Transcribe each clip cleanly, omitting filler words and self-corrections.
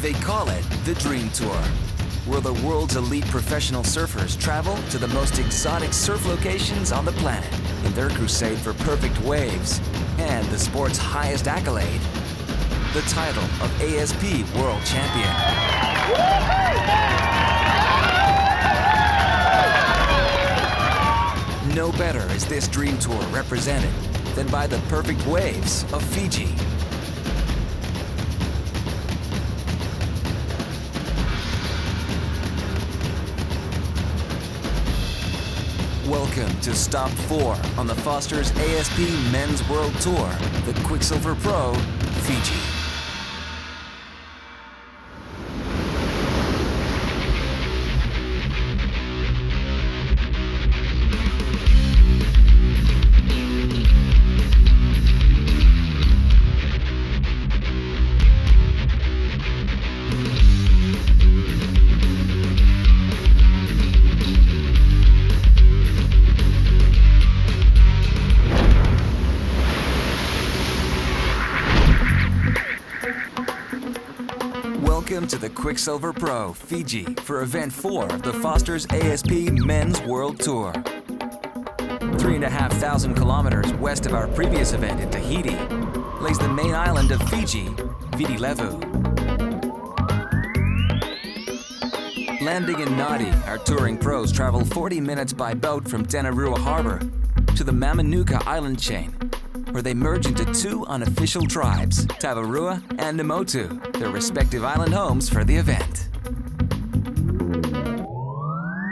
They call it the Dream Tour, where the world's elite professional surfers travel to the most exotic surf locations on the planet in their crusade for perfect waves and the sport's highest accolade, the title of ASP World Champion. No better is this Dream Tour represented than by the perfect waves of Fiji. Welcome to Stop 4 on the Foster's ASP Men's World Tour, the Quiksilver Pro Fiji. Welcome to the Quiksilver Pro Fiji for Event 4 of the Foster's ASP Men's World Tour. 3,500 kilometers west of our previous event in Tahiti lays the main island of Fiji, Viti Levu. Landing in Nadi, our touring pros travel 40 minutes by boat from Tenarua Harbor to the Mamanuca island chain, where they merge into two unofficial tribes, Tavarua and Namotu, their respective island homes for the event.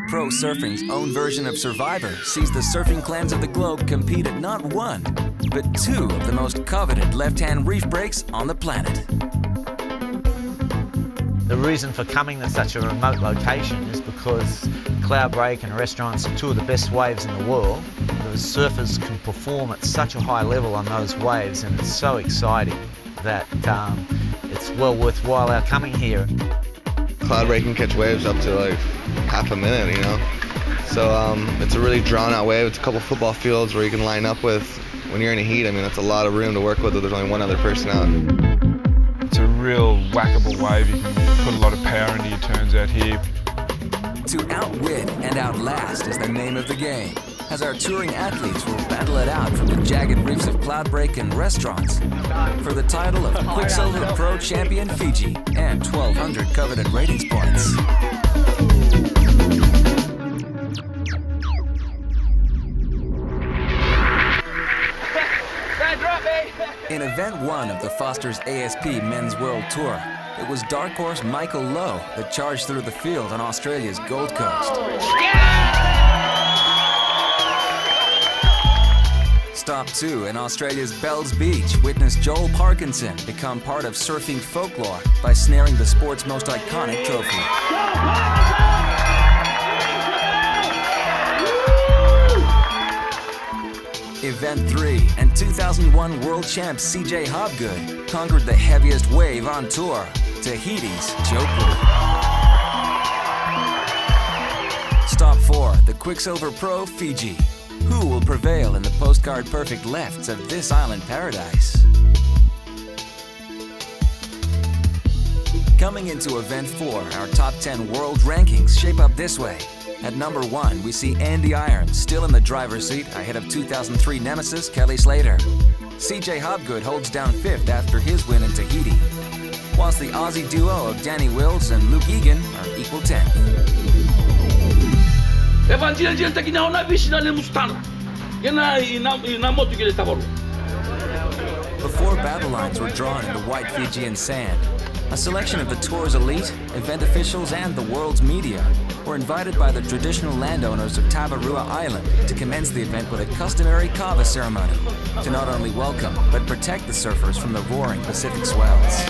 Pro surfing's own version of Survivor sees the surfing clans of the globe compete at not one, but two of the most coveted left-hand reef breaks on the planet. The reason for coming to such a remote location is because Cloudbreak and Restaurants are two of the best waves in the world. The surfers can perform at such a high level on those waves, and it's so exciting that it's well worthwhile our coming here. Cloudbreak can catch waves up to like half a minute, you know. So it's a really drawn out wave. It's a couple football fields where you can line up with when you're in a heat. I mean, that's a lot of room to work with if there's only one other person out. It's a real whackable wave. You can put a lot of power into your turns out here. To outwit and outlast is the name of the game, as our touring athletes will battle it out from the jagged reefs of Cloudbreak and Restaurants for the title of Quiksilver Pro Champion Fiji and 1,200 coveted ratings points. In Event 1 of the Foster's ASP Men's World Tour, it was dark horse Michael Lowe that charged through the field on Australia's Gold Coast. Stop 2 in Australia's Bells Beach witnessed Joel Parkinson become part of surfing folklore by snaring the sport's most iconic trophy. Event 3 and 2001 world champ CJ Hobgood conquered the heaviest wave on tour, Tahiti's Joku. Stop 4, the Quiksilver Pro Fiji. Who will prevail in the postcard perfect lefts of this island paradise? Coming into Event 4, our top 10 world rankings shape up this way. At number 1, we see Andy Irons still in the driver's seat ahead of 2003 nemesis Kelly Slater. CJ Hobgood holds down 5th after his win in Tahiti, whilst the Aussie duo of Danny Wills and Luke Egan are equal 10th. Before battle lines were drawn in the white Fijian sand, a selection of the tour's elite, event officials, and the world's media were invited by the traditional landowners of Tavarua Island to commence the event with a customary kava ceremony to not only welcome but protect the surfers from the roaring Pacific swells.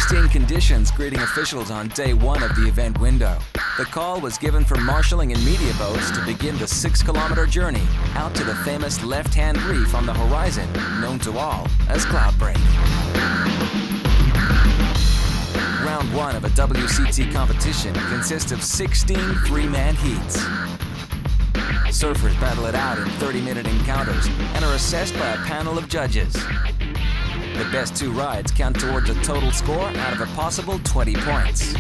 pristine conditions greeting officials on day one of the event window. The call was given for marshalling and media boats to begin the 6-kilometer journey out to the famous left-hand reef on the horizon, known to all as Cloudbreak. Round one of a WCT competition consists of 16 three-man heats. Surfers battle it out in 30-minute encounters and are assessed by a panel of judges. The best 2 rides count towards a total score out of a possible 20 points.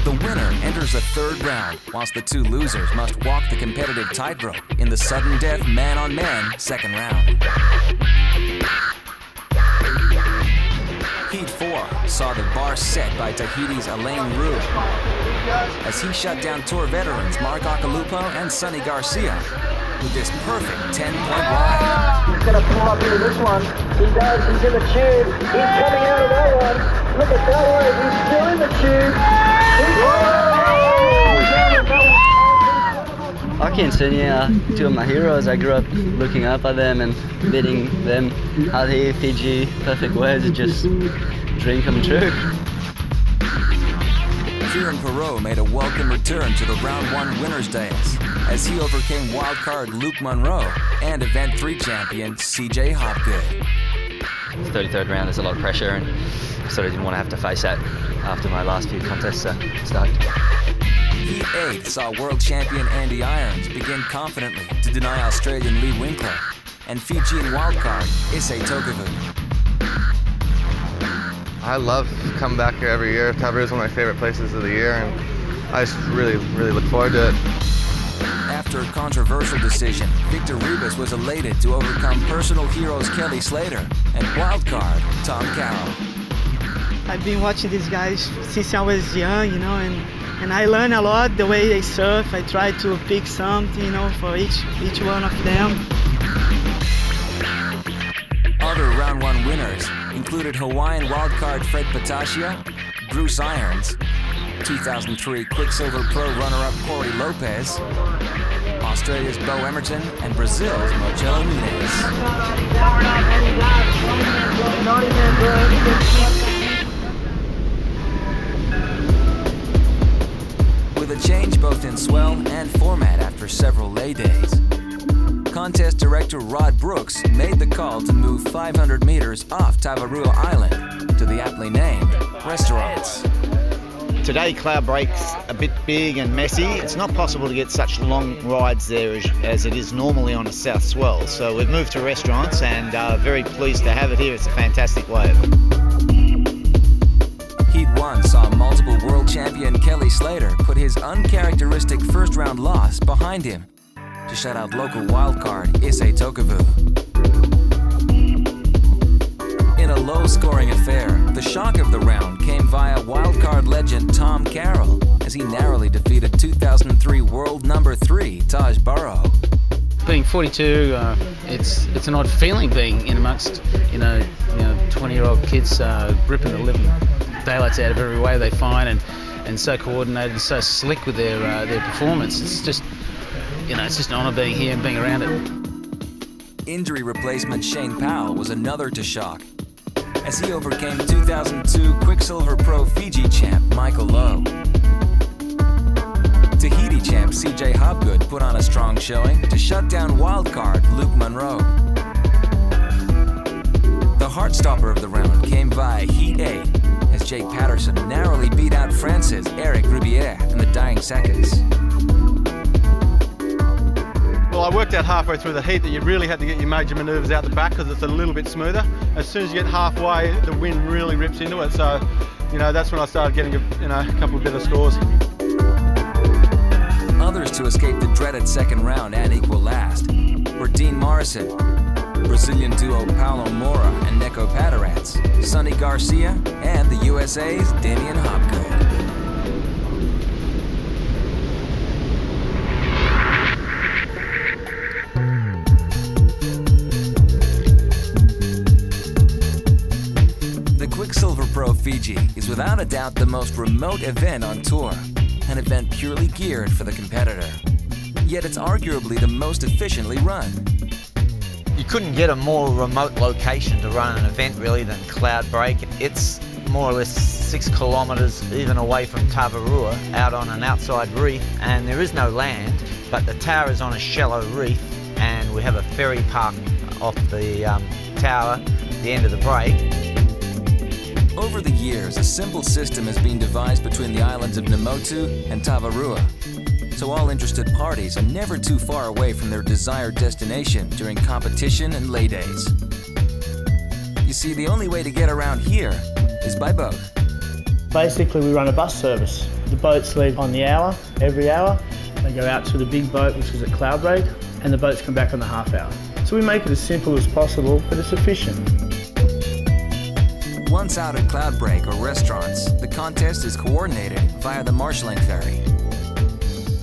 The winner enters the 3rd round, whilst the 2 losers must walk the competitive tightrope in the sudden death man-on-man 2nd round. Heat 4 saw the bar set by Tahiti's Alain Roux as he shut down Tour veterans Mark Akalupo and Sonny Garcia with this perfect 10-point ride. He's going to pull up into this one. He does. He's in the tube. He's coming out of that one. Look at that one. He's still in the tube. Aki and Sonia are 2 of my heroes. I grew up looking up at them and beating them out here, Fiji, perfect waves. It's just a dream come true. Kieran Perot made a welcome return to the round 1 winner's dais as he overcame wildcard Luke Monroe and event 3 champion CJ Hopgood. 33rd round, there's a lot of pressure and sort of didn't want to have to face that after my last few contests, so stoked. Heat 8 saw world champion Andy Irons begin confidently to deny Australian Lee Winkler and Fijian wildcard Issei Tokavu. I love coming back here every year. Tabarua is one of my favorite places of the year, and I just really look forward to it. After a controversial decision, Victor Ribas was elated to overcome personal heroes Kelly Slater and wildcard Tom Carroll. I've been watching these guys since I was young, and I learn a lot the way they surf. I try to pick something, for each one of them. Other round 1 winners included Hawaiian wildcard Fred Patacia, Bruce Irons, 2003 Quiksilver Pro runner-up Corey Lopez, Australia's Bo Emerton, and Brazil's Marcelo Nunes. With a change both in swell and format after several lay days, contest director Rod Brooks made the call to move 500 meters off Tavarua Island to the aptly named restaurants. Today Cloudbreak's a bit big and messy. It's not possible to get such long rides there as it is normally on a south swell. So we've moved to restaurants and very pleased to have it here. It's a fantastic wave. Heat 1 saw multiple world champion Kelly Slater put his uncharacteristic 1st round loss behind him to shut out local wildcard Issei Tokavu. In a low-scoring affair, the shock of the round came via wildcard legend Tom Carroll as he narrowly defeated 2003 world number 3 Taj Burrow. Being 42, it's an odd feeling being in amongst 20-year-old kids ripping the living daylights out of every way they find and so coordinated and so slick with their performance. It's just it's just an honour being here and being around it. Injury replacement Shane Powell was another to shock as he overcame 2002 Quiksilver Pro Fiji champ Michael Lowe. Tahiti champ CJ Hopgood put on a strong showing to shut down wildcard Luke Monroe. The heartstopper of the round came via Heat 8 as Jake Patterson narrowly beat out France's Eric Ribier in the dying seconds. Well, I worked out halfway through the heat that you really had to get your major manoeuvres out the back because it's a little bit smoother. As soon as you get halfway, the wind really rips into it. So, that's when I started getting a couple of better scores. Others to escape the dreaded 2nd round and equal last were Dean Morrison, Brazilian duo Paulo Moura and Neko Patarats, Sonny Garcia, and the USA's Damian Hopgood. The Quiksilver Pro Fiji is without a doubt the most remote event on tour, an event purely geared for the competitor. Yet it's arguably the most efficiently run. You couldn't get a more remote location to run an event really than Cloudbreak. It's more or less 6 kilometres even away from Tavarua, out on an outside reef, and there is no land, but the tower is on a shallow reef, and we have a ferry park off the tower, the end of the break. Over the years, a simple system has been devised between the islands of Namotu and Tavarua, so all interested parties are never too far away from their desired destination during competition and lay days. You see, the only way to get around here is by boat. Basically, we run a bus service. The boats leave on the hour, every hour. They go out to the big boat, which is at Cloudbreak, and the boats come back on the half hour. So we make it as simple as possible, but it's efficient. Once out at Cloudbreak or restaurants, the contest is coordinated via the marshalling ferry.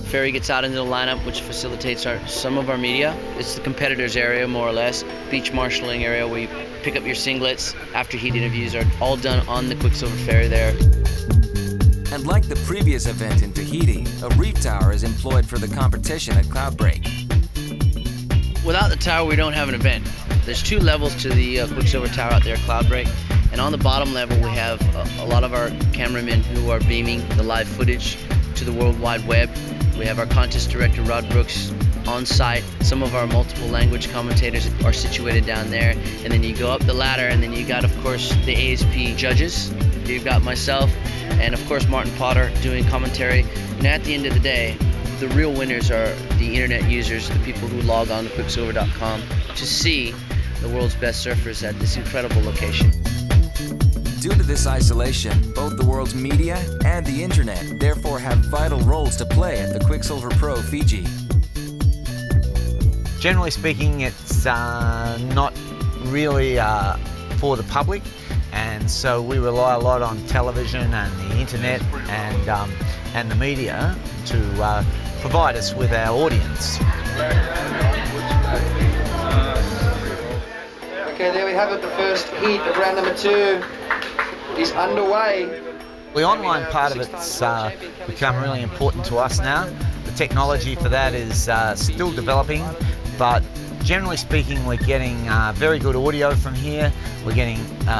Ferry gets out into the lineup, which facilitates some of our media. It's the competitors area, more or less. Beach marshalling area where you pick up your singlets after heat interviews are all done on the Quiksilver ferry there. And like the previous event in Tahiti, a reef tower is employed for the competition at Cloudbreak. Without the tower, we don't have an event. There's 2 levels to the Quiksilver tower out there at Cloudbreak. And on the bottom level, we have a lot of our cameramen who are beaming the live footage to the World Wide Web. We have our contest director, Rod Brooks, on site. Some of our multiple language commentators are situated down there. And then you go up the ladder, and then you got, of course, the ASP judges. You've got myself, and of course, Martin Potter doing commentary. And at the end of the day, the real winners are the internet users, the people who log on to Quiksilver.com to see the world's best surfers at this incredible location. Due to this isolation, both the world's media and the internet therefore have vital roles to play at the Quiksilver Pro Fiji. Generally speaking, it's not really for the public, and so we rely a lot on television and the internet and the media to provide us with our audience. Okay, there we have it. The first heat of round number 2 is underway. The online part of it's become really important to us now. The technology for that is still developing, but generally speaking, we're getting very good audio from here. We're getting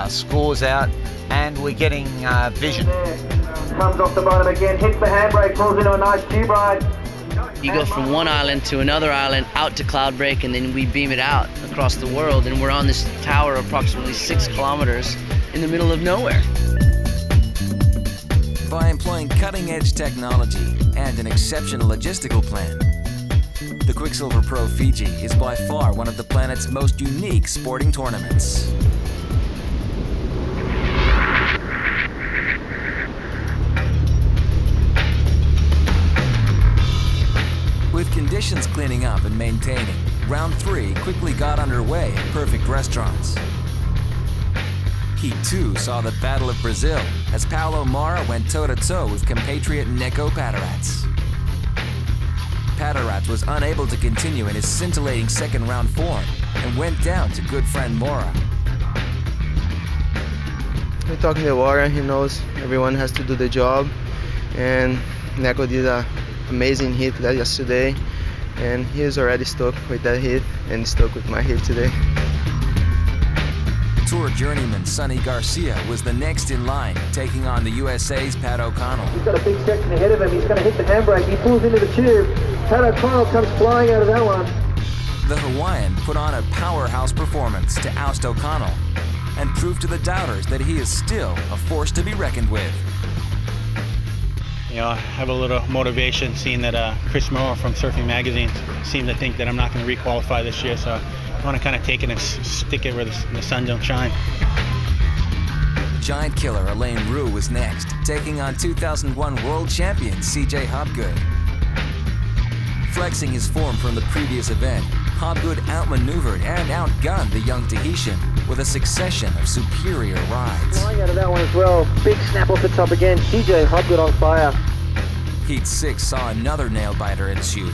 scores out, and we're getting vision. Comes off the bottom again, hits the handbrake, pulls into a nice tube ride. You go from one island to another island, out to Cloudbreak, and then we beam it out across the world, and we're on this tower approximately 6 kilometers in the middle of nowhere. By employing cutting-edge technology and an exceptional logistical plan, the Quiksilver Pro Fiji is by far one of the planet's most unique sporting tournaments. With conditions cleaning up and maintaining, round 3 quickly got underway at Perfect Restaurants. Heat 2 saw the Battle of Brazil as Paulo Mara went toe-to-toe with compatriot Neko Patarats. Patarats was unable to continue in his scintillating second round form and went down to good friend Mora. We're talking to Mora, he knows everyone has to do the job, and Neko did an amazing hit yesterday, and he's already stoked with that hit and stoked with my hit today. Tour journeyman Sonny Garcia was the next in line, taking on the USA's Pat O'Connell. He's got a big section ahead of him. He's going to hit the handbrake. He pulls into the tube. Pat O'Connell comes flying out of that one. The Hawaiian put on a powerhouse performance to oust O'Connell and prove to the doubters that he is still a force to be reckoned with. You know, I have a little motivation seeing that Chris Moore from Surfing Magazine seemed to think that I'm not going to requalify this year, so I want to kind of take it and stick it where the sun don't shine. Giant killer Elaine Rue was next, taking on 2001 world champion CJ Hopgood. Flexing his form from the previous event, Hopgood outmaneuvered and outgunned the young Tahitian with a succession of superior rides. Flying out of that one as well. Big snap off the top again. CJ Hopgood on fire. Heat 6 saw another nail-biter ensue.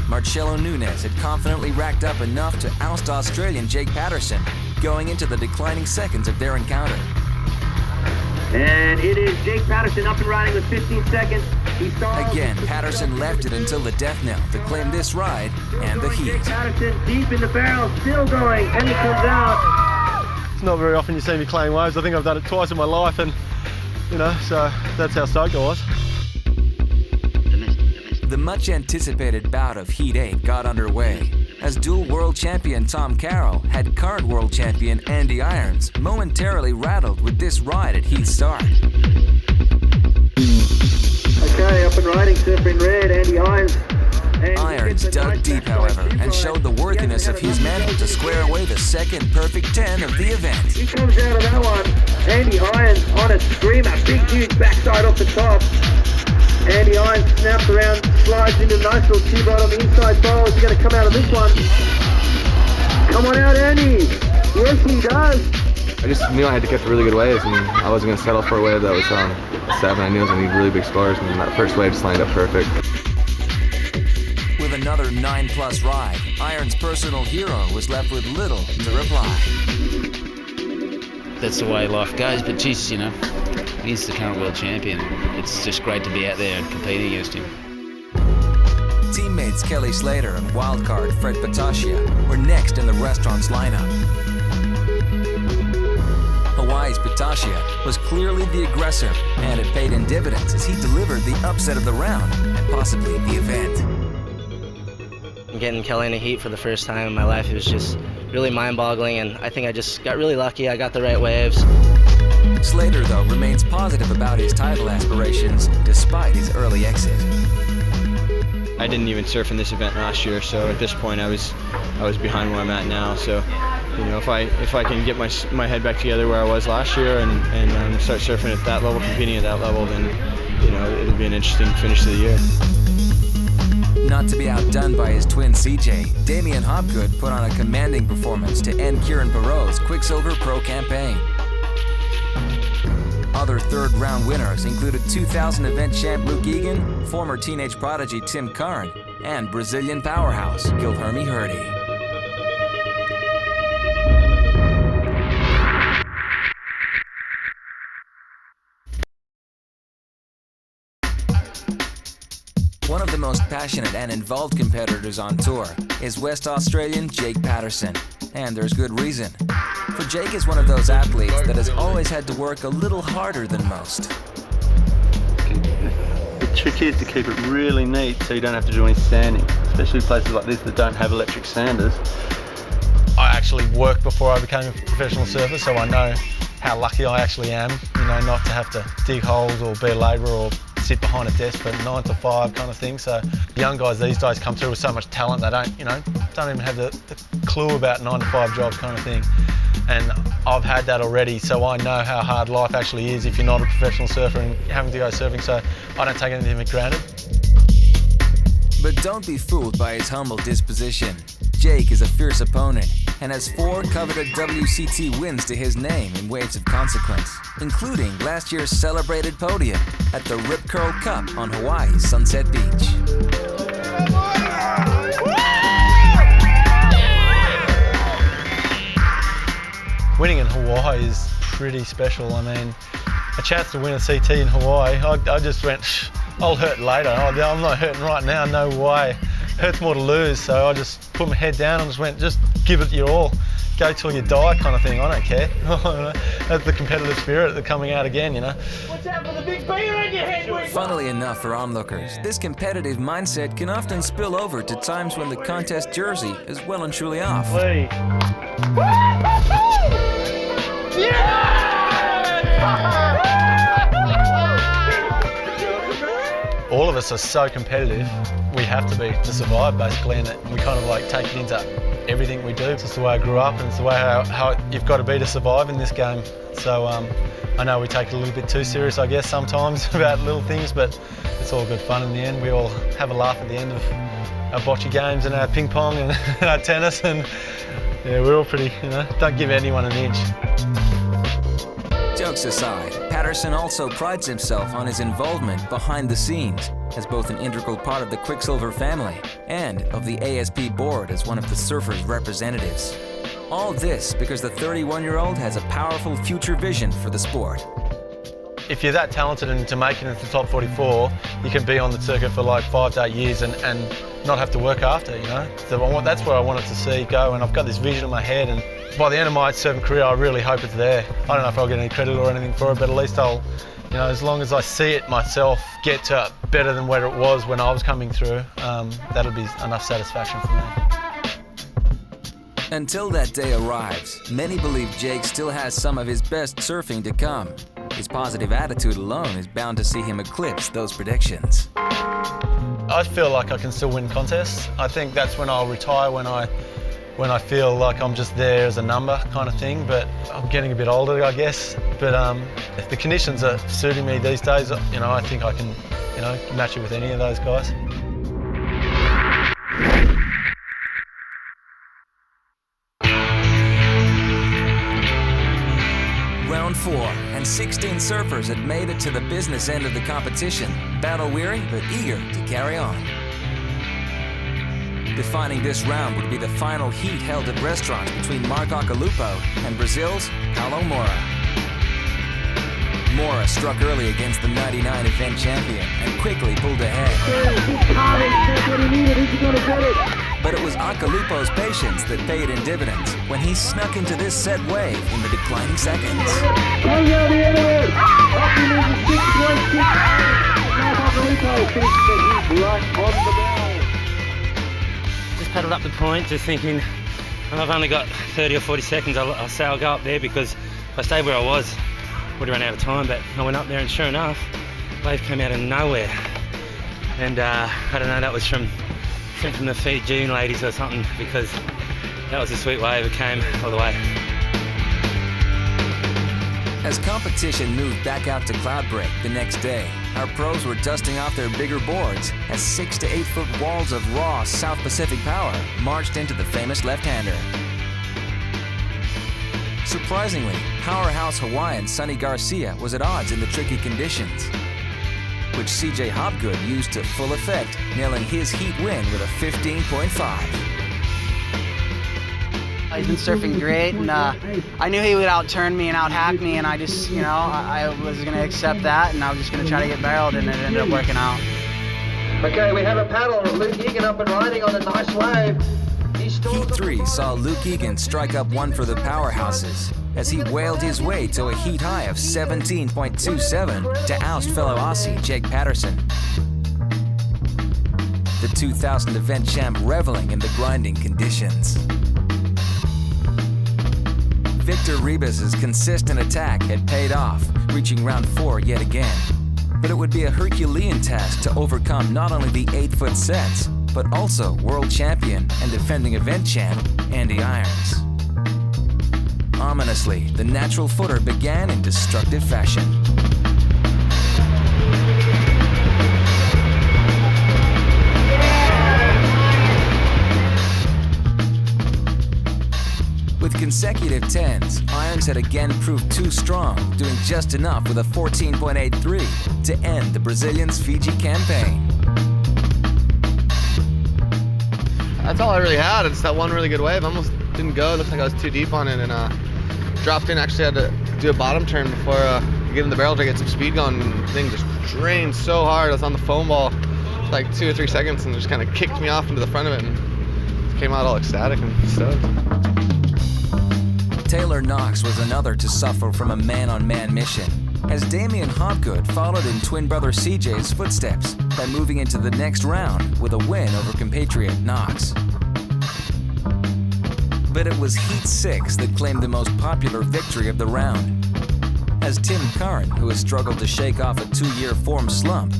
Marcelo Nunes had confidently racked up enough to oust Australian Jake Patterson, going into the declining seconds of their encounter. And it is Jake Patterson up and riding with 15 seconds. Again, Patterson left it until the death knell to claim this ride and the heat. Jake Patterson deep in the barrel, still going, and he comes out. It's not very often you see me claying waves. I think I've done it twice in my life, and so that's how stoked I was. The much-anticipated bout of Heat 8 got underway as dual world champion Tom Carroll had current world champion Andy Irons momentarily rattled with this ride at Heat start. Okay, up and riding, surfer in red, Andy Irons. Irons dug deep, however, and showed the worthiness of his mantle to square away the second perfect 10 of the event. He comes out of that one. Andy Irons on a screamer, big huge backside off the top. Andy Irons snaps around, slides into a nice little T-bot on the inside bowl. He's going to come out of this one. Come on out, Andy. Yes, he does. I just knew I had to catch really good waves, and I wasn't going to settle for a wave that was 7. I knew I was going to need really big scores, and that first wave just lined up perfect. With another 9+ ride, Irons' personal hero was left with little to reply. That's the way life goes, but geez, he's the current world champion. It's just great to be out there and competing against him. Teammates Kelly Slater and wildcard Fred Patacia were next in the restaurant's lineup. Hawaii's Patacia was clearly the aggressor, and it paid in dividends as he delivered the upset of the round and possibly the event. Getting Kelly in a heat for the first time in my life, it was just really mind-boggling, and I think I just got really lucky. I got the right waves. Slater, though, remains positive about his title aspirations despite his early exit. I didn't even surf in this event last year, so at this point I was behind where I'm at now. So, if I can get my head back together where I was last year and start surfing at that level, competing at that level, then it'll be an interesting finish to the year. Not to be outdone by his twin CJ, Damian Hopgood put on a commanding performance to end Kieran Barreau's Quiksilver Pro campaign. Other third-round winners included 2000 event champ Luke Egan, former teenage prodigy Tim Curran, and Brazilian powerhouse Guilherme Hurdy. One of the most passionate and involved competitors on tour is West Australian Jake Patterson, and there's good reason. For Jake is one of those athletes that has always had to work a little harder than most. The trick is to keep it really neat so you don't have to do any sanding, especially places like this that don't have electric sanders. I actually worked before I became a professional surfer, so I know how lucky I actually am, not to have to dig holes or be a labourer or sit behind a desk for 9 to 5 kind of thing. So young guys these days come through with so much talent they don't even have the clue about 9 to 5 jobs kind of thing. And I've had that already, so I know how hard life actually is if you're not a professional surfer and having to go surfing, so I don't take anything for granted. But don't be fooled by his humble disposition. Jake is a fierce opponent and has 4 coveted WCT wins to his name in waves of consequence, including last year's celebrated podium at the Rip Curl Cup on Hawaii's Sunset Beach. Winning in Hawaii is pretty special. I mean, a chance to win a CT in Hawaii, I just went, I'll hurt later. I'm not hurting right now, no way. Hurts more to lose, so I just put my head down and just went, just give it your all. Go till you die kind of thing, I don't care. That's the competitive spirit that's coming out again, Watch out for the big beer in your head, Funnily enough for onlookers, this competitive mindset can often spill over to times when the contest jersey is well and truly off. All of us are so competitive, we have to be to survive basically, and we kind of take it into everything we do. It's just the way I grew up, and it's the way how you've got to be to survive in this game. So I know we take it a little bit too serious, I guess, sometimes about little things, but it's all good fun in the end. We all have a laugh at the end of our bocce games and our ping pong and our tennis, and yeah, we're all pretty, don't give anyone an inch. Jokes aside, Patterson also prides himself on his involvement behind the scenes as both an integral part of the Quiksilver family and of the ASP board as one of the surfers' representatives. All this because the 31-year-old has a powerful future vision for the sport. If you're that talented and to make it into the top 44, you can be on the circuit for 5 to 8 years and not have to work after, So that's where I wanted to see go, and I've got this vision in my head, and By the end of my surfing career, I really hope it's there. I don't know if I'll get any credit or anything for it, but at least I'll, as long as I see it myself get to better than where it was when I was coming through, that'll be enough satisfaction for me. Until that day arrives, many believe Jake still has some of his best surfing to come. His positive attitude alone is bound to see him eclipse those predictions. I feel like I can still win contests. I think that's when I'll retire, when I feel like I'm just there as a number kind of thing, but I'm getting a bit older, I guess. But if the conditions are suiting me these days, I think I can, match it with any of those guys. Round 4, and 16 surfers had made it to the business end of the competition, battle-weary but eager to carry on. Defining this round would be the final heat held at restaurants between Mark Akalupo and Brazil's Paulo Moura. Moura struck early against the '99 event champion and quickly pulled ahead. But it was Akalupo's patience that paid in dividends when he snuck into this set wave in the declining seconds. Just paddled up the point, just thinking, I've only got 30 or 40 seconds, I'll say I'll go up there, because if I stayed where I was, I would have run out of time. But I went up there and sure enough, wave came out of nowhere. And I don't know, that was from the Fijian ladies or something, because that was a sweet wave. It came all the way. As competition moved back out to Cloudbreak the next day, our pros were dusting off their bigger boards as 6 to 8 foot walls of raw South Pacific power marched into the famous left-hander. Surprisingly, powerhouse Hawaiian Sonny Garcia was at odds in the tricky conditions, which CJ Hopgood used to full effect, nailing his heat win with a 15.5. He's been surfing great, and I knew he would outturn me and outhack me, and I just, I was going to accept that, and I was just going to try to get barreled, and it ended up working out. Okay, we have a paddle of Luke Egan up and riding on a nice wave. Heat 3 saw Luke Egan strike up one for the powerhouses as he whaled his way to a heat high of 17.27 to oust fellow Aussie Jake Patterson. The 2000 event champ reveling in the grinding conditions. Victor Ribas's consistent attack had paid off, reaching round 4 yet again. But it would be a Herculean task to overcome not only the 8-foot sets, but also world champion and defending event champ Andy Irons. Ominously, the natural footer began in destructive fashion. With consecutive 10s, Irons had again proved too strong, doing just enough with a 14.83 to end the Brazilian's Fiji campaign. That's all I really had. It's that one really good wave. I almost didn't go. It looked like I was too deep on it, and dropped in. Actually had to do a bottom turn before getting in the barrel to get some speed going. And the thing just drained so hard. I was on the foam ball like 2 or 3 seconds, and just kind of kicked me off into the front of it, and came out all ecstatic and stoked. Taylor Knox was another to suffer from a man-on-man mission, as Damien Hopgood followed in twin brother CJ's footsteps by moving into the next round with a win over compatriot Knox. But it was Heat 6 that claimed the most popular victory of the round, as Tim Curran, who has struggled to shake off a 2-year form slump,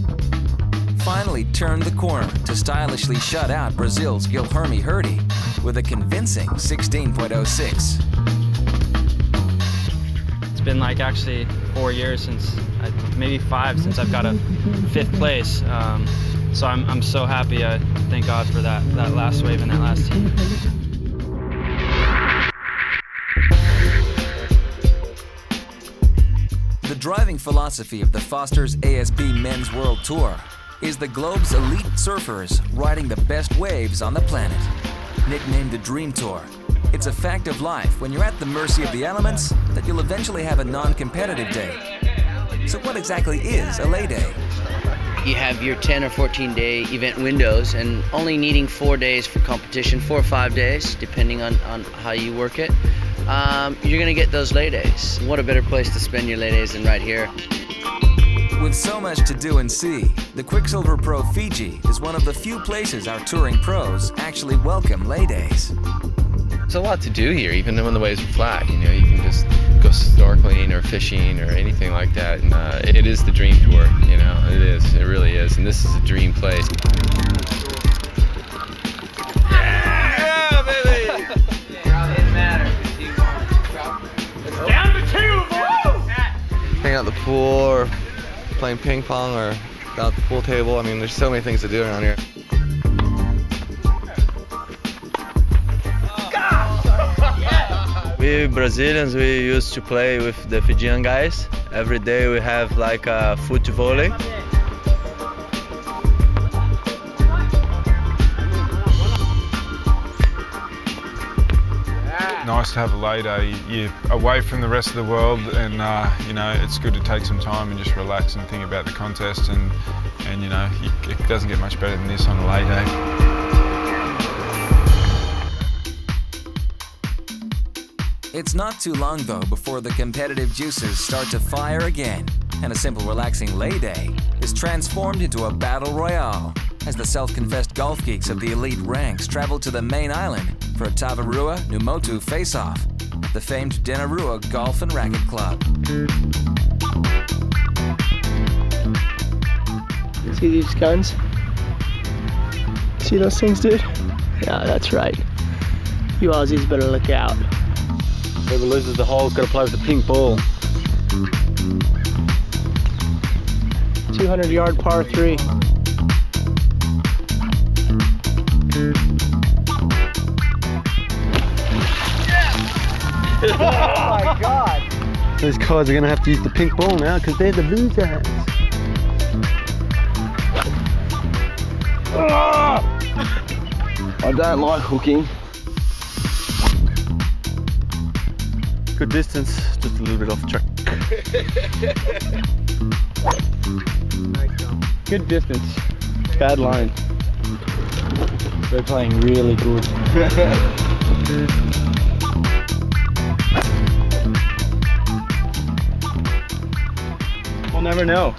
finally turned the corner to stylishly shut out Brazil's Guilherme Hurdy with a convincing 16.06. It's been like actually 4 years since, maybe 5 since I've got a 5th place. So I'm so happy. I thank God for that last wave and that last heat. The driving philosophy of the Foster's ASP Men's World Tour is the globe's elite surfers riding the best waves on the planet. Nicknamed the Dream Tour, it's a fact of life when you're at the mercy of the elements that you'll eventually have a non-competitive day. So what exactly is a lay day? You have your 10 or 14 day event windows and only needing 4 days for competition, 4 or 5 days, depending on how you work it. you're gonna get those lay days. What a better place to spend your lay days than right here. With so much to do and see, the Quiksilver Pro Fiji is one of the few places our touring pros actually welcome lay days. There's a lot to do here, even when the waves are flat. You know, you can just go snorkeling or fishing or anything like that. And it is the dream tour, you know, it is. It really is. And this is a dream place. Yeah, baby! It's down to 2, boys! Hang out at the pool or playing ping pong or down at the pool table. I mean, there's so many things to do around here. We Brazilians, we used to play with the Fijian guys. Every day we have like a foot volley. Nice to have a lay day. You're away from the rest of the world, and you know, it's good to take some time and just relax and think about the contest. And you know, it doesn't get much better than this on a lay day. It's not too long, though, before the competitive juices start to fire again, and a simple relaxing lay day is transformed into a battle royale as the self-confessed golf geeks of the elite ranks travel to the main island for a Tavarua Numotu face-off at the famed Denarua Golf and Racket Club. See these guns? See those things, dude? Yeah, that's right. You Aussies better look out. Whoever loses the hole's got to play with the pink ball. 200-yard par 3. Oh my God! Those guys are going to have to use the pink ball now because they're the losers. I don't like hooking. Good distance, just a little bit off track. Good distance, bad line. We're playing really good. We'll never know.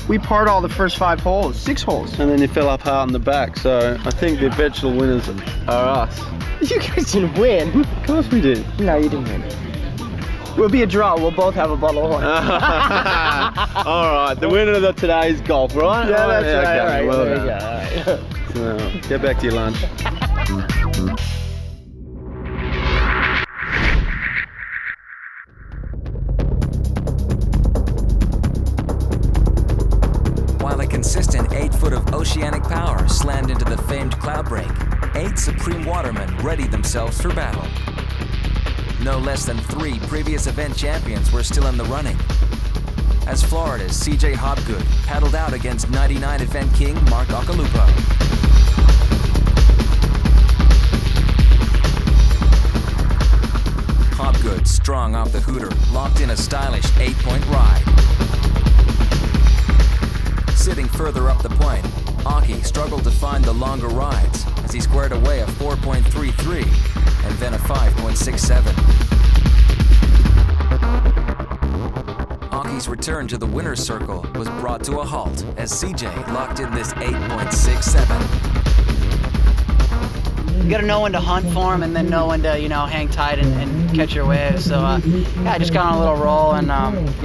We parred all the first 5 holes, 6 holes. And then you fell apart on the back, so I think the eventual winners are us. You guys didn't win. Of course we did. No, you didn't win. We'll be a draw. We'll both have a bottle of wine. All right, the winner of today's golf, right? Yeah, that's right. Okay, All right, well there done. you go. All right. So, get back to your lunch. While a consistent 8 foot of oceanic power slammed into the famed cloud break, 8 supreme watermen readied themselves for battle. No less than 3 previous event champions were still in the running, as Florida's CJ Hopgood paddled out against 99 event king Mark Okalupo. Hopgood, strong off the hooter, locked in a stylish 8-point ride. Sitting further up the point, Aki struggled to find the longer rides as he squared away a 4.33 and then a 5.67. Aki's return to the winner's circle was brought to a halt as CJ locked in this 8.67. You gotta know when to hunt for them and then know when to, you know, hang tight and catch your waves. So yeah, I just got on a little roll, and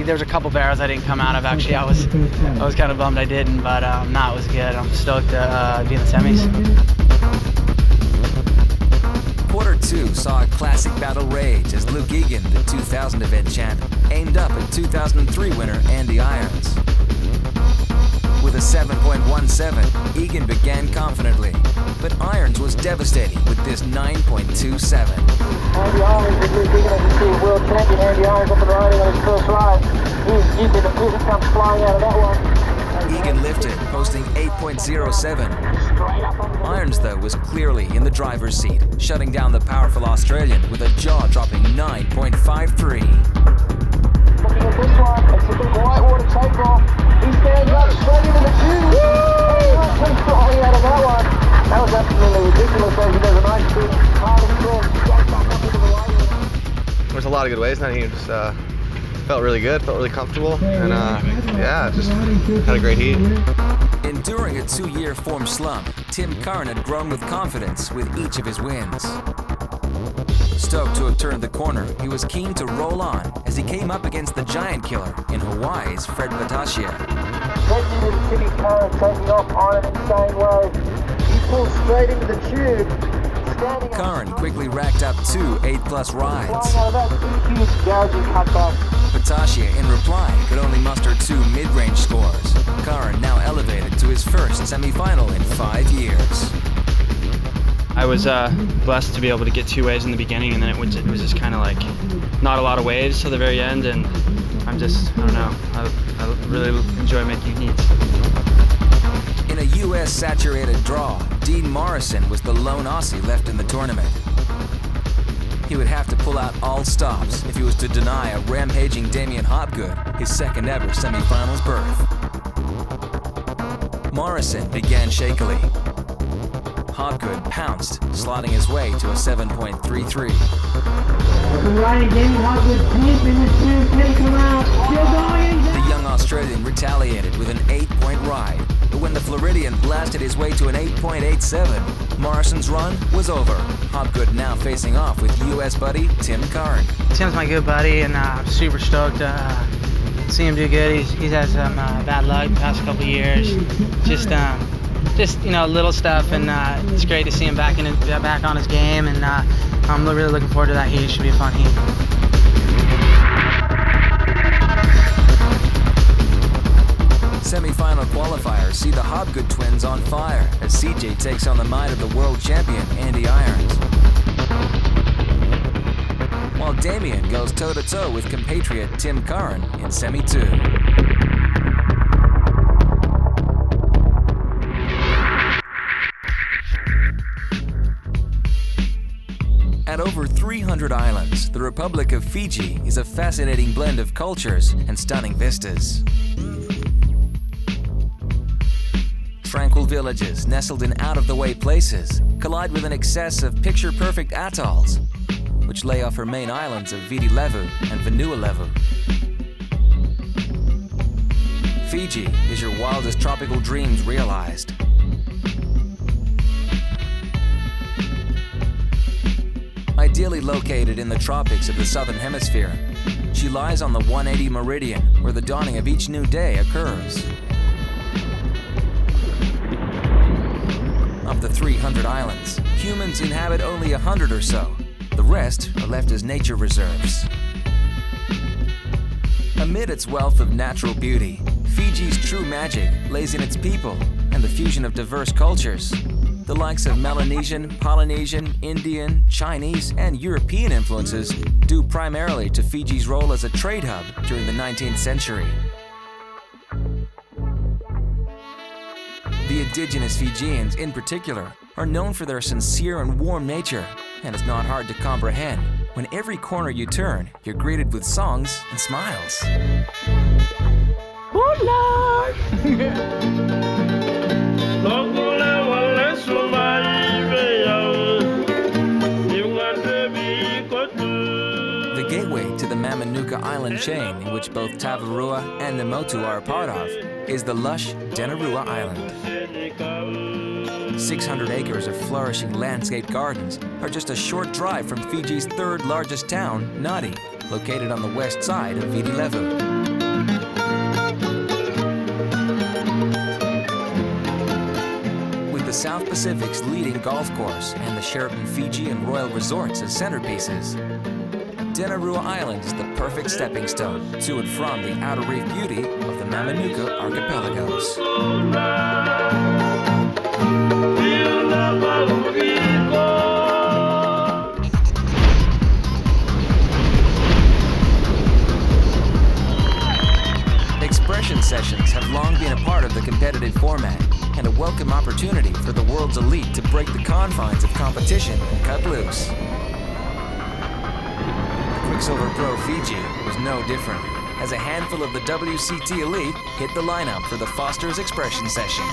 there was a couple barrels I didn't come out of. Actually, I was kind of bummed I didn't, but no, it was good. I'm stoked to be in the semis. Quarter 2 saw a classic battle rage as Luke Egan, the 2000 event champ, aimed up at 2003 winner Andy Irons. With a 7.17, Egan began confidently, but Irons was devastating with this 9.27. Andy Irons is Luke Egan, as you see, world champion Andy Irons up and riding on his first ride. He comes flying out of that one. Egan lifted, posting 8.07. Irons, though, was clearly in the driver's seat, shutting down the powerful Australian with a jaw-dropping 9.53. Looking at this one, it's a big whitewater takeoff. He stands up straight into the tube. He comes flying out of that one. That was absolutely ridiculous. He does a nice big hard and a lot of good waves. And he just felt really good, felt really comfortable, and yeah, just had a great heat. Enduring a 2-year form slump, Tim Curran had grown with confidence with each of his wins. Stoked to have turned the corner, he was keen to roll on as he came up against the giant killer in Hawaii's Fred Patasia. Timmy Curran taking off on an insane wave. He pulls straight into the tube. Curran quickly racked up 2 8+ rides. Flying out of that huge gouging cutback. Patasia, in reply, could only muster 2 mid-range scores. Curran now elevated to his first semi-final in 5 years. I was blessed to be able to get 2 waves in the beginning, and then it was just kind of like not a lot of waves till the very end, and I don't know, I really enjoy making heats. In a U.S. saturated draw, Dean Morrison was the lone Aussie left in the tournament. He would have to pull out all stops if he was to deny a rampaging Damien Hopgood his second ever semi-finals berth. Morrison began shakily. Hopgood pounced, slotting his way to a 7.33. The young Australian retaliated with an 8-point ride, but when the Floridian blasted his way to an 8.87, Morrison's run was over. Hopgood now facing off with U.S. buddy Tim Curran. Tim's my good buddy, and I'm super stoked to see him do good. He's had some bad luck the past couple years. Just little stuff, and it's great to see him back on his game, and I'm really looking forward to that heat. It should be a fun heat. Semi-final qualifiers see the Hopgood twins on fire as CJ takes on the might of the world champion Andy Irons. While Damien goes toe-to-toe with compatriot Tim Curran in Semi-2. At over 300 islands, the Republic of Fiji is a fascinating blend of cultures and stunning vistas. Tranquil villages nestled in out-of-the-way places collide with an excess of picture-perfect atolls, which lay off her main islands of Viti Levu and Vanua Levu. Fiji is your wildest tropical dreams realized. Ideally located in the tropics of the southern hemisphere, she lies on the 180 meridian where the dawning of each new day occurs. Of the 300 islands, humans inhabit only 100 or so. The rest are left as nature reserves. Amid its wealth of natural beauty, Fiji's true magic lays in its people and the fusion of diverse cultures. The likes of Melanesian, Polynesian, Indian, Chinese, and European influences due primarily to Fiji's role as a trade hub during the 19th century. The indigenous Fijians, in particular, are known for their sincere and warm nature, and it's not hard to comprehend when every corner you turn, you're greeted with songs and smiles. The gateway to the Mamanuca Island chain, in which both Tavarua and Namotu are a part of, is the lush Denarua Island. 600 acres of flourishing landscape gardens are just a short drive from Fiji's third largest town, Nadi, located on the west side of Viti Levu. With the South Pacific's leading golf course and the Sheraton Fiji and Royal Resorts as centerpieces, Denarua Island is the perfect stepping stone to and from the outer reef beauty of the Mamanuca archipelagos. Expression sessions have long been a part of the competitive format and a welcome opportunity for the world's elite to break the confines of competition and cut loose. The Quiksilver Pro Fiji was no different, as a handful of the WCT elite hit the lineup for the Foster's Expression session.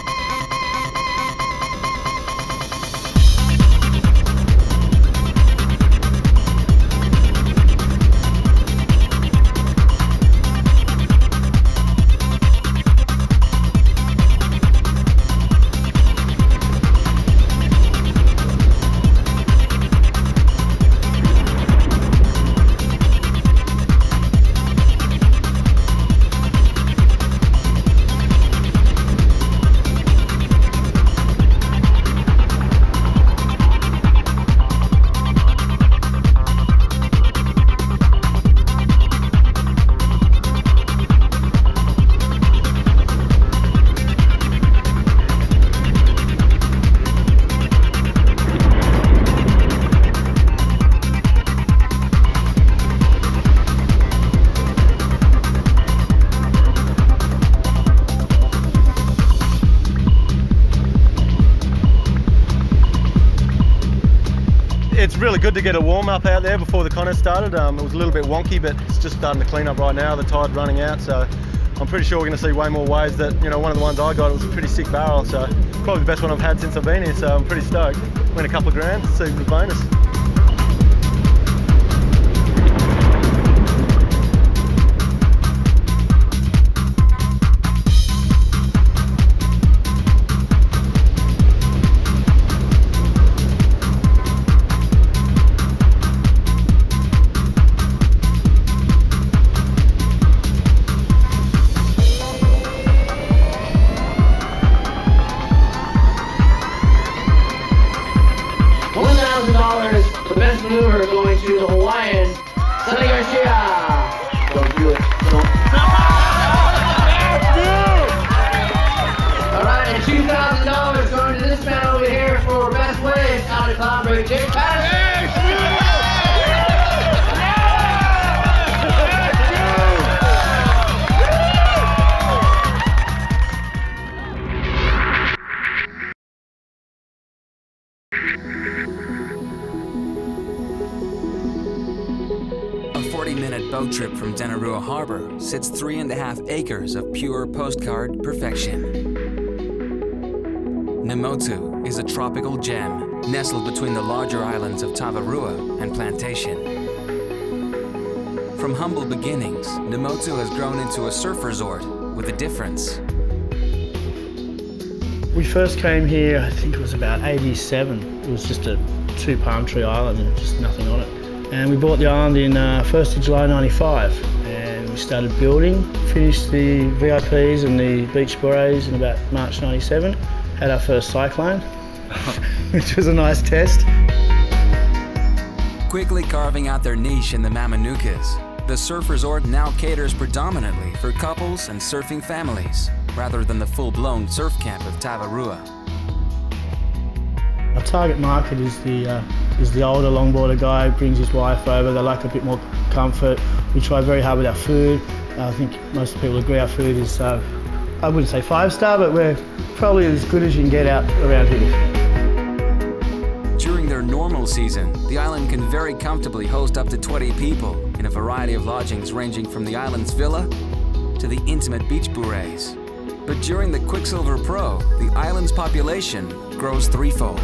It's really good to get a warm-up out there before the contest started. It was a little bit wonky, but it's just starting to clean up right now. The tide's running out, so I'm pretty sure we're going to see way more waves. That, you know, one of the ones I got, it was a pretty sick barrel, so probably the best one I've had since I've been here, so I'm pretty stoked. Win a couple of grand, see the bonus. $1,000, the best maneuver going to the Hawaiian, Sonny Garcia. Don't do it. Alright, and $2,000 going to this man over here for best waves out of Cloudbreak, Jake Patterson. A 40-minute boat trip from Denarua Harbor sits 3.5 acres of pure postcard perfection. Namotu is a tropical gem nestled between the larger islands of Tavarua and Plantation. From humble beginnings, Namotu has grown into a surf resort with a difference. We first came here, I think it was about 87. It was just a 2 palm tree island and just nothing on it. And we bought the island in 1st of July 95, and we started building, finished the VIPs and the beach berets in about March 97. Had our first cyclone, which was a nice test. Quickly carving out their niche in the Mamanukas, the surf resort now caters predominantly for couples and surfing families, rather than the full-blown surf camp of Tavarua. Our target market is the older longboarder guy who brings his wife over. They like a bit more comfort. We try very hard with our food. I think most people agree our food is, I wouldn't say 5-star, but we're probably as good as you can get out around here. During their normal season, the island can very comfortably host up to 20 people in a variety of lodgings ranging from the island's villa to the intimate beach berets. But during the Quiksilver Pro, the island's population grows threefold.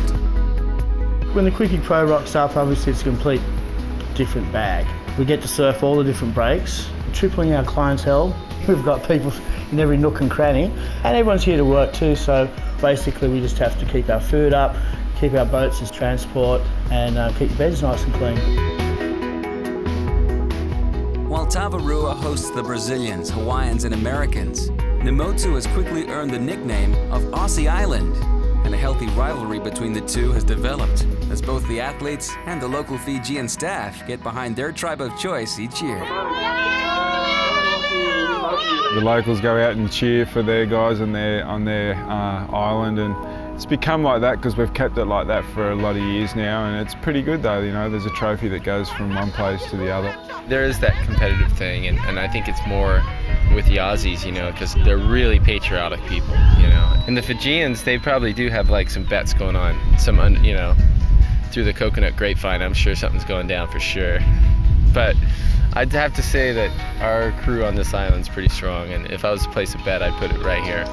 When the Quickie Pro rocks up, obviously it's a complete different bag. We get to surf all the different breaks, tripling our clientele. We've got people in every nook and cranny, and everyone's here to work too, so basically we just have to keep our food up, keep our boats as transport, and keep the beds nice and clean. While Tavarua hosts the Brazilians, Hawaiians, and Americans, Namotu has quickly earned the nickname of Aussie Island, and a healthy rivalry between the two has developed as both the athletes and the local Fijian staff get behind their tribe of choice each year. The locals go out and cheer for their guys on their island, and it's become like that because we've kept it like that for a lot of years now, and it's pretty good though. You know, there's a trophy that goes from one place to the other. There is that competitive thing, and I think it's more with the Aussies, you know, because they're really patriotic people, you know. And the Fijians, they probably do have like some bets going on, you know, through the coconut grapevine. I'm sure something's going down for sure. But I'd have to say that our crew on this island's pretty strong, and if I was to place a bet, I'd put it right here.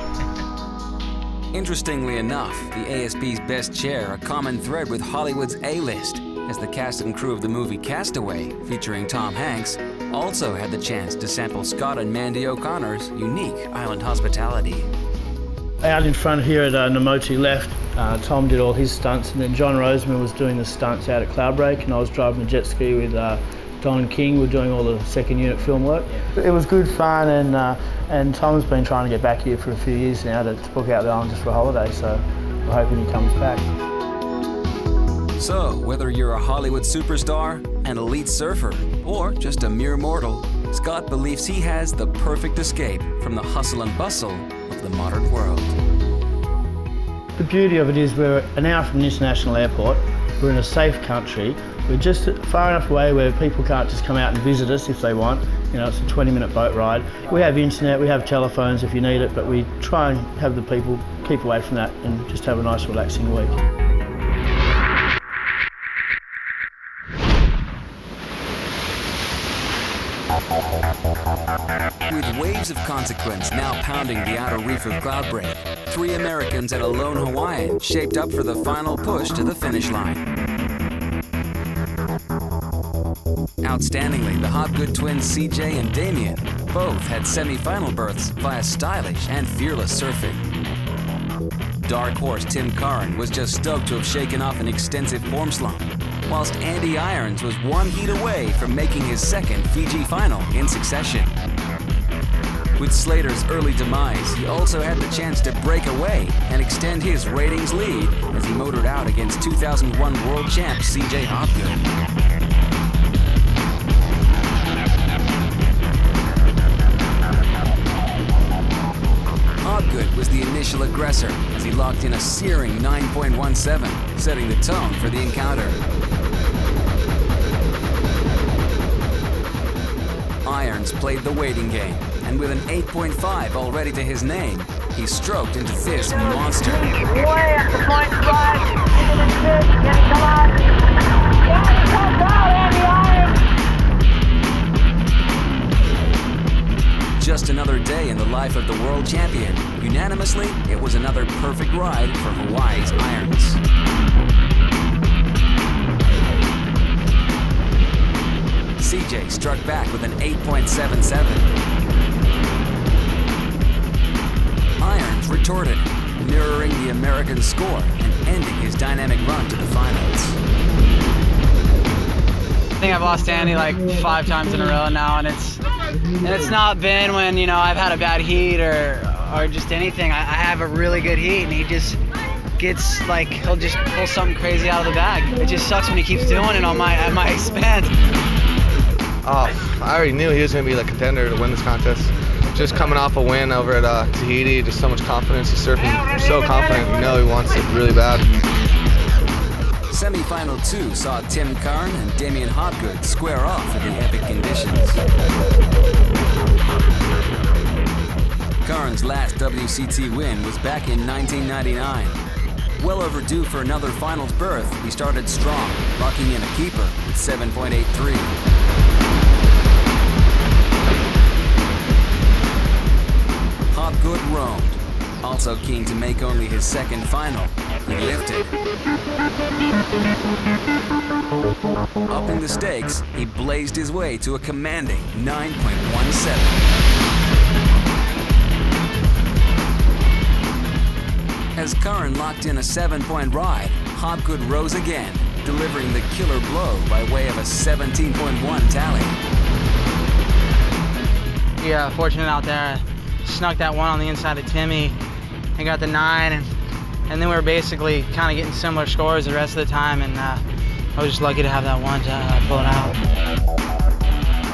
Interestingly enough, the ASP's best share a common thread with Hollywood's A-list, as the cast and crew of the movie Castaway, featuring Tom Hanks, also had the chance to sample Scott and Mandy O'Connor's unique island hospitality. Out in front here at Namotu left, Tom did all his stunts, and then John Roseman was doing the stunts out at Cloudbreak, and I was driving the jet ski with Don King. We were doing all the second unit film work. It was good fun, and Tom's been trying to get back here for a few years now to book out the island just for a holiday, so we're hoping he comes back. So, whether you're a Hollywood superstar, an elite surfer, or just a mere mortal, Scott believes he has the perfect escape from the hustle and bustle of the modern world. The beauty of it is we're an hour from the international airport, we're in a safe country, we're just far enough away where people can't just come out and visit us if they want. You know, it's a 20-minute boat ride. We have internet, we have telephones if you need it, but we try and have the people keep away from that and just have a nice relaxing week. With waves of consequence now pounding the outer reef of Cloudbreak, 3 Americans and a lone Hawaiian shaped up for the final push to the finish line. Outstandingly, the Hopgood twins CJ and Damien both had semi-final berths via stylish and fearless surfing. Dark horse Tim Curran was just stoked to have shaken off an extensive form slump, whilst Andy Irons was 1 heat away from making his second Fiji final in succession. With Slater's early demise, he also had the chance to break away and extend his ratings lead as he motored out against 2001 world champ CJ Hopgood. Hopgood was the initial aggressor as he locked in a searing 9.17, setting the tone for the encounter. Irons played the waiting game, and with an 8.5 already to his name, he stroked into this monster. Way at the point slide, into the fish, getting come on. Yeah, he comes out, Andy Irons. Just another day in the life of the world champion. Unanimously, it was another perfect ride for Hawaii's Irons. CJ struck back with an 8.77. Irons retorted, mirroring the American score and ending his dynamic run to the finals. I think I've lost Andy like 5 times in a row now, and it's not been when, you know, I've had a bad heat or just anything. I have a really good heat, and he just gets like, he'll just pull something crazy out of the bag. It just sucks when he keeps doing it at my expense. Oh, I already knew he was going to be the contender to win this contest. Just coming off a win over at Tahiti, just so much confidence. He's surfing so confident, you know he wants it really bad. Semi-final 2 saw Tim Curran and Damien Hopgood square off in the epic conditions. Curran's last WCT win was back in 1999. Well overdue for another finals berth, he started strong, locking in a keeper with 7.83. Hopgood roamed, also keen to make only his second final. He lifted. Upping the stakes, he blazed his way to a commanding 9.17. As Curran locked in a 7-point ride, Hopgood rose again, delivering the killer blow by way of a 17.1 tally. Yeah, fortunate out there. I snuck that one on the inside of Timmy and got the 9, and then we were basically kind of getting similar scores the rest of the time, and I was just lucky to have that one to pull it out.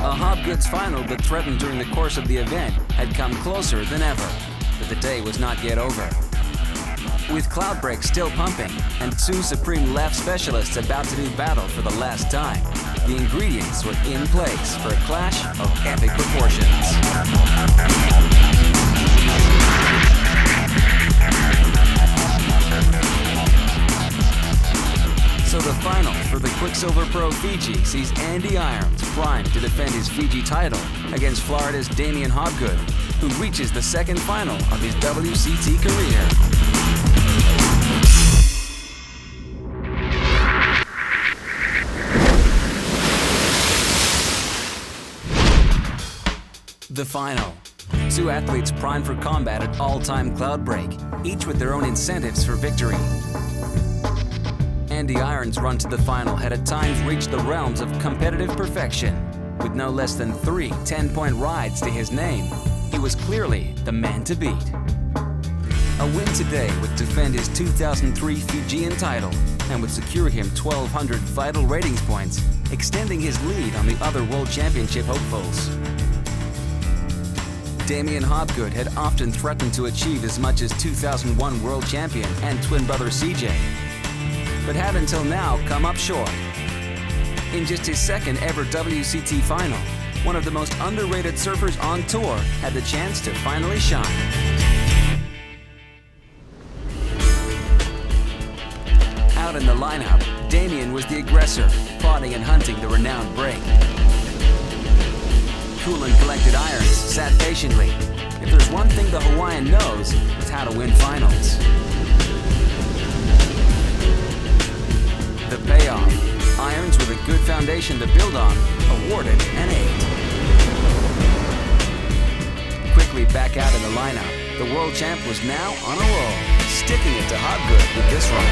A Hopgood's final that threatened during the course of the event had come closer than ever, but the day was not yet over. With Cloudbreak still pumping and 2 Supreme left specialists about to do battle for the last time, the ingredients were in place for a clash of epic proportions. So the final for the Quiksilver Pro Fiji sees Andy Irons primed to defend his Fiji title against Florida's Damien Hopgood, who reaches the second final of his WCT career. The final. 2 athletes primed for combat at all-time Cloudbreak, each with their own incentives for victory. Andy Irons' run to the final had at times reached the realms of competitive perfection. With no less than 3 10-point rides to his name, he was clearly the man to beat. A win today would defend his 2003 Fijian title and would secure him 1,200 vital ratings points, extending his lead on the other World Championship hopefuls. Damien Hopgood had often threatened to achieve as much as 2001 world champion and twin brother CJ, but had until now come up short. In just his second ever WCT final, one of the most underrated surfers on tour had the chance to finally shine. Out in the lineup, Damien was the aggressor, plotting and hunting the renowned break. cool and collected irons sat patiently. If there's one thing the Hawaiian knows, it's how to win finals. The payoff. Irons with a good foundation to build on, awarded an 8. Quickly back out in the lineup, the world champ was now on a roll, sticking it to Hobgood with this run.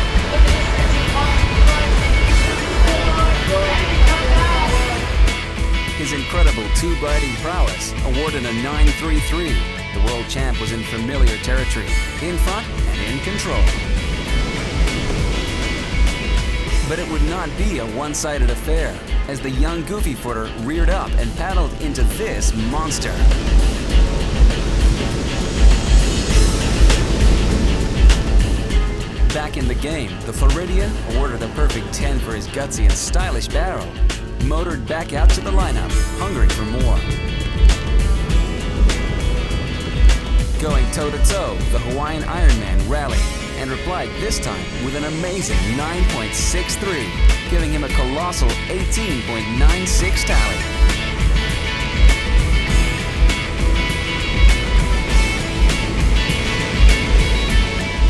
His incredible tube-riding prowess awarded a 9.33. The world champ was in familiar territory, in front and in control. But it would not be a one-sided affair, as the young goofy footer reared up and paddled into this monster. Back in the game, the Floridian awarded a perfect 10 for his gutsy and stylish barrel, motored back out to the lineup, hungry for more. Going toe-to-toe, the Hawaiian Ironman rallied and replied this time with an amazing 9.63, giving him a colossal 18.96 tally.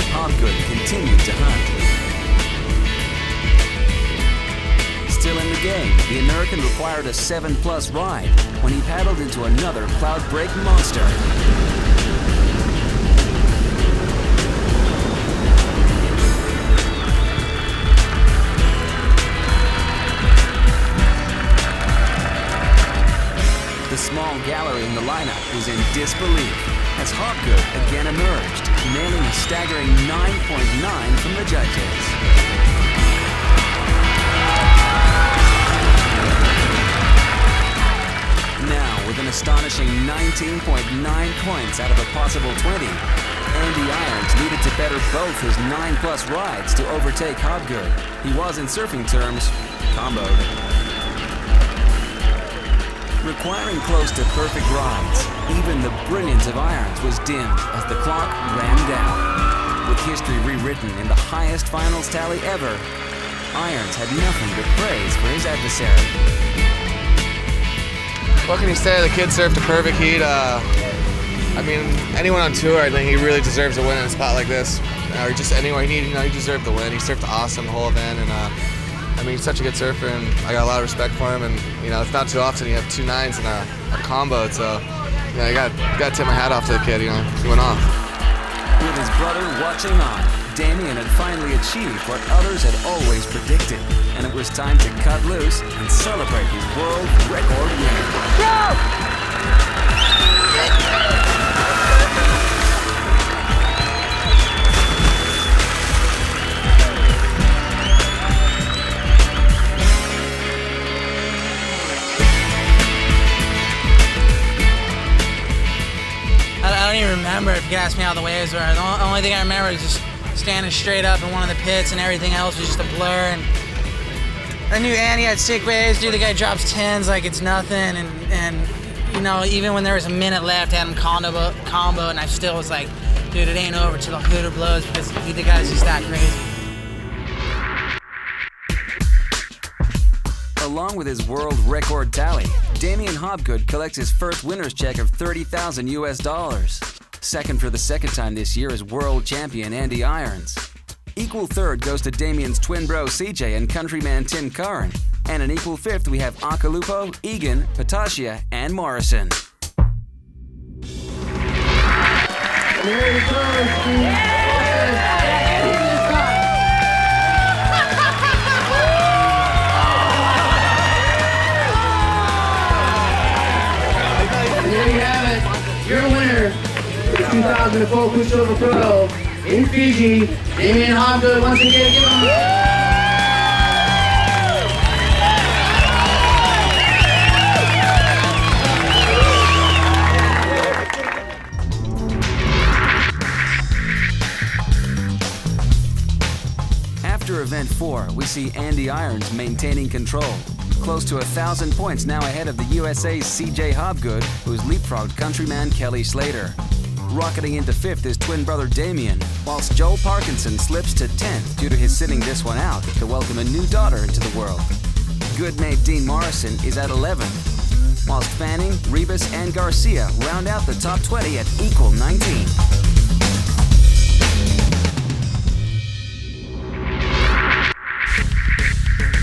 Hobgood continued to hunt. Still in the game, the American required a 7+ ride when he paddled into another cloud break monster. The small gallery in the lineup was in disbelief as Hobgood again emerged, nailing a staggering 9.9 from the judges. Now, with an astonishing 19.9 points out of a possible 20, Andy Irons needed to better both his 9+ rides to overtake Hobgood. He was, in surfing terms, comboed. Requiring close to perfect rides, even the brilliance of Irons was dimmed as the clock ran down. With history rewritten in the highest finals tally ever, Irons had nothing but praise for his adversary. What can you say? The kid surfed a perfect heat. I mean, anyone on tour, I think he really deserves a win in a spot like this. Or just anywhere he deserved the win. He surfed awesome the whole event, and I mean, he's such a good surfer, and I got a lot of respect for him. And it's not too often you have 2 9s and a combo. So, I got to tip my hat off to the kid. He went off. With his brother watching on, Damien had finally achieved what others had always predicted, and it was time to cut loose and celebrate his world record win. Go! I don't even remember, if you could ask me how the waves were. The only thing I remember is just standing straight up in one of the pits, and everything else was just a blur. And I knew Andy had sick waves. Dude, the guy drops 10s like it's nothing. And even when there was a minute left, I had him combo, and I still was like, dude, it ain't over till the hooter blows, because the guy's just that crazy. Along with his world record tally, Damien Hobgood collects his first winner's check of $30,000 US. Second for the second time this year is world champion Andy Irons. Equal third goes to Damien's twin bro CJ and countryman Tim Curran. And an equal fifth we have Akalupo, Egan, Patasia, and Morrison. There he goes, there you have it, your winner, the 2004 Quiksilver Pro in Fiji, Damien Hobgood. Once again, give him After event 4, we see Andy Irons maintaining control. Close to 1,000 points now ahead of the USA's CJ Hobgood, who's leapfrogged countryman Kelly Slater. Rocketing into 5th is twin brother Damien, whilst Joel Parkinson slips to 10th due to his sitting this one out to welcome a new daughter into the world. Good mate Dean Morrison is at 11th. whilst Fanning, Rebus and Garcia round out the top 20 at equal 19.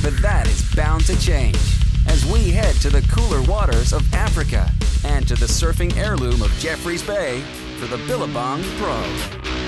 But that is bound to change as we head to the cooler waters of Africa and to the surfing heirloom of Jeffreys Bay for the Billabong Pro.